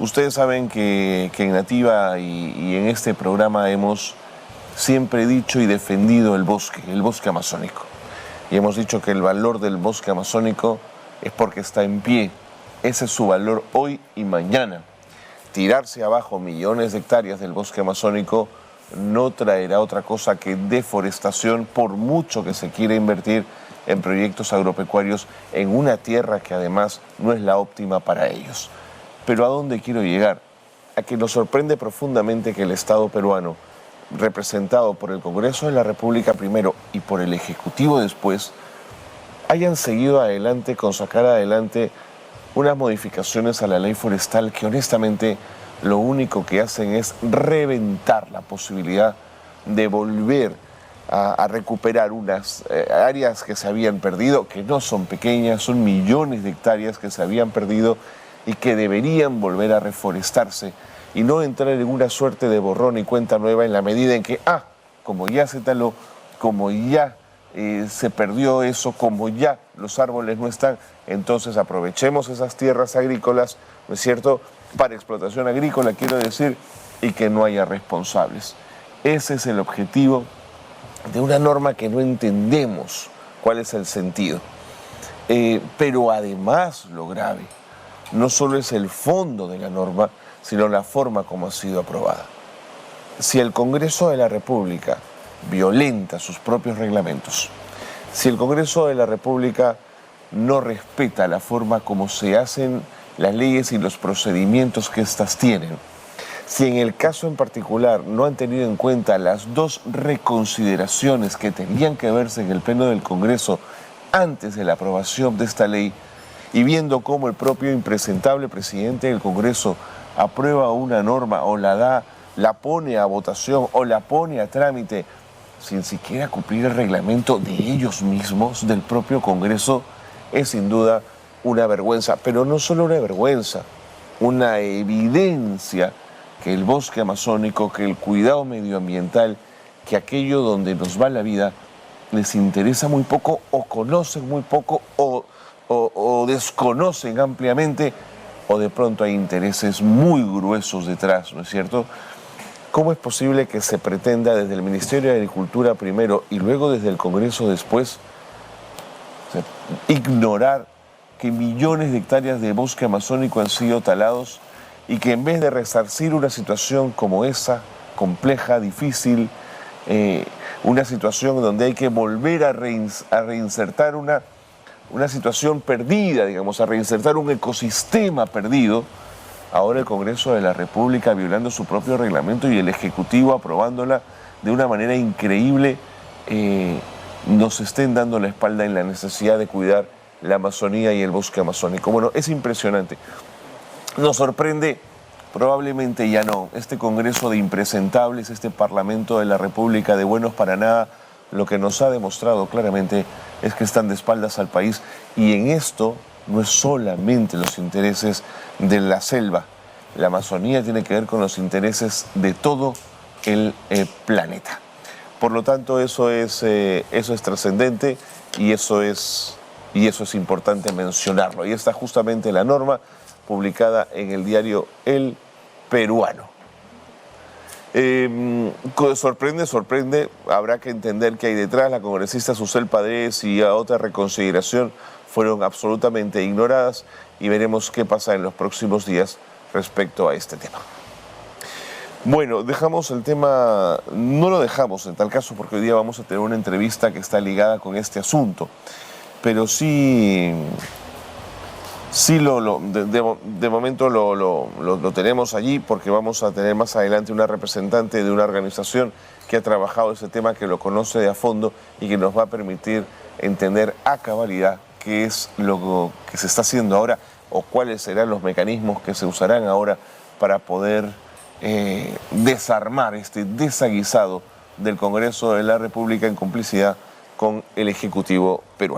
Ustedes saben que en Nativa y en este programa hemos siempre dicho y defendido el bosque amazónico. Y hemos dicho que el valor del bosque amazónico es porque está en pie. Ese es su valor hoy y mañana. Tirarse abajo millones de hectáreas del bosque amazónico no traerá otra cosa que deforestación, por mucho que se quiera invertir en proyectos agropecuarios en una tierra que además no es la óptima para ellos. Pero ¿a dónde quiero llegar? A que nos sorprende profundamente que el Estado peruano, representado por el Congreso de la República primero y por el Ejecutivo después, hayan seguido adelante con sacar adelante unas modificaciones a la ley forestal que honestamente lo único que hacen es reventar la posibilidad de volver a recuperar unas áreas que se habían perdido, que no son pequeñas, son millones de hectáreas que se habían perdido y que deberían volver a reforestarse y no entrar en una suerte de borrón y cuenta nueva en la medida en que, como ya se taló, como ya se perdió eso, como ya los árboles no están, entonces aprovechemos esas tierras agrícolas, ¿no es cierto?, para explotación agrícola, quiero decir, y que no haya responsables. Ese es el objetivo de una norma que no entendemos cuál es el sentido. Pero además lo grave no solo es el fondo de la norma, sino la forma como ha sido aprobada. Si el Congreso de la República violenta sus propios reglamentos, si el Congreso de la República no respeta la forma como se hacen las leyes y los procedimientos que éstas tienen, si en el caso en particular no han tenido en cuenta las dos reconsideraciones que tenían que verse en el Pleno del Congreso antes de la aprobación de esta ley, y viendo cómo el propio impresentable presidente del Congreso aprueba una norma o la pone a votación o la pone a trámite sin siquiera cumplir el reglamento de ellos mismos, del propio Congreso, es sin duda una vergüenza. Pero no solo una vergüenza, una evidencia que el bosque amazónico, que el cuidado medioambiental, que aquello donde nos va la vida, les interesa muy poco o conocen muy poco o desconocen ampliamente, o de pronto hay intereses muy gruesos detrás, ¿no es cierto? ¿Cómo es posible que se pretenda desde el Ministerio de Agricultura primero y luego desde el Congreso después ignorar que millones de hectáreas de bosque amazónico han sido talados y que en vez de resarcir una situación como esa, compleja, difícil, una situación donde hay que volver a reinsertar una situación perdida, digamos, a reinsertar un ecosistema perdido, ahora el Congreso de la República violando su propio reglamento y el Ejecutivo aprobándola de una manera increíble, nos estén dando la espalda en la necesidad de cuidar la Amazonía y el bosque amazónico? Bueno, es impresionante. Nos sorprende, probablemente ya no, este Congreso de impresentables, este Parlamento de la República de buenos para nada, lo que nos ha demostrado claramente es que están de espaldas al país, y en esto no es solamente los intereses de la selva. La Amazonía tiene que ver con los intereses de todo el planeta. Por lo tanto, eso es trascendente y eso es importante mencionarlo. Ahí está justamente la norma publicada en el diario El Peruano. Sorprende, habrá que entender qué hay detrás. La congresista Susel Padres y a otra reconsideración fueron absolutamente ignoradas y veremos qué pasa en los próximos días respecto a este tema. Bueno, dejamos el tema, no lo dejamos en tal caso porque hoy día vamos a tener una entrevista que está ligada con este asunto, pero sí de momento lo tenemos allí porque vamos a tener más adelante una representante de una organización que ha trabajado ese tema, que lo conoce de a fondo y que nos va a permitir entender a cabalidad qué es lo que se está haciendo ahora o cuáles serán los mecanismos que se usarán ahora para poder desarmar este desaguisado del Congreso de la República en complicidad con el Ejecutivo peruano.